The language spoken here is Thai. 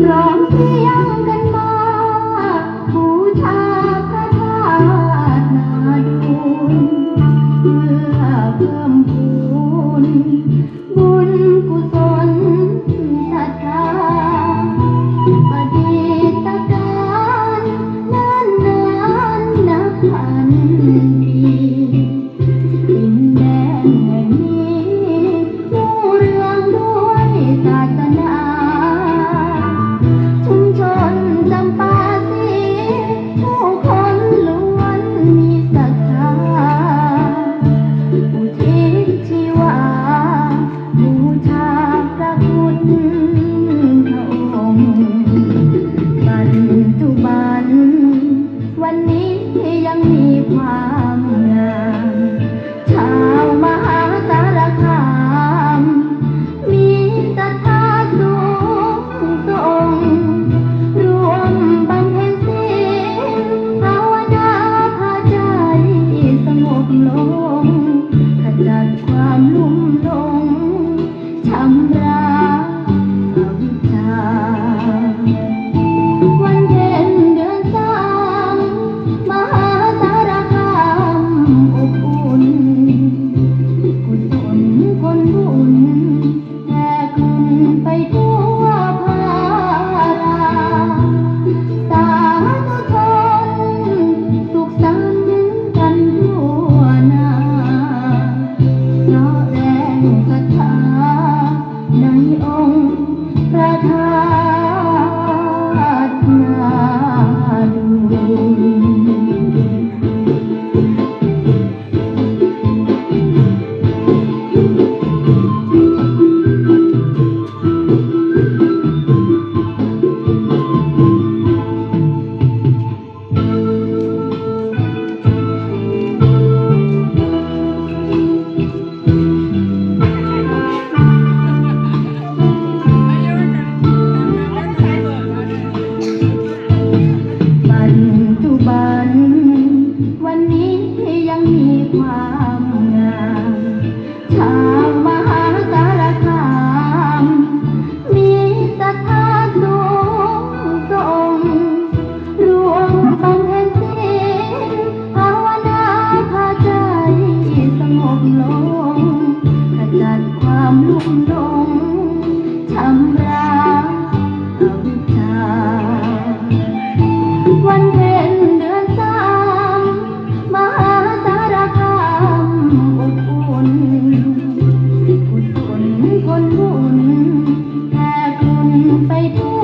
ร้องเพลงกันมาบูชาพระธาตุนาดูลเพื่อเพิ่มพูนบุญกุศลศรัทธาปฏิตการนานนานนับพันปีดินแดนแห่งนี้รุ่งเรืองด้วยศาสนาชุมชนจำปาสีผู้คนล้วนมีศรัทธาอุทิศชีวาบูชาพระพุทธพระองค์ปัจจุบันวันนี้ยังมีความงามชาวมหาสารคามมีศรัทธาสูงส่งรวมบำเพ็ญศีลภาวนาพาใจสงบลงขจัดความลุ่มหลงชำระอวิชชาวันเพ็ญเดือนสามมหาสารคามอบอุ่นกุศลผลบุญแผ่คลุมไปทั่วภาราสาธุชนสุขสันต์กันทั่วหน้าเพราะแรงศรัทธาในองค์พระธาตุนาดูปัจจุบันวันนี้ยังมีความงามชาวมหาสารคามมีศรัทธาสูงส่งรวมบำเพ็ญศีลภาวนาพาใจสงบลงขจัดความลุ่มหลงชำระอวิชชาวันเพ็ญเดือนสามมหาสารคามอบอุ่นกุศลผลบุญแผ่คลุมไปทั่ว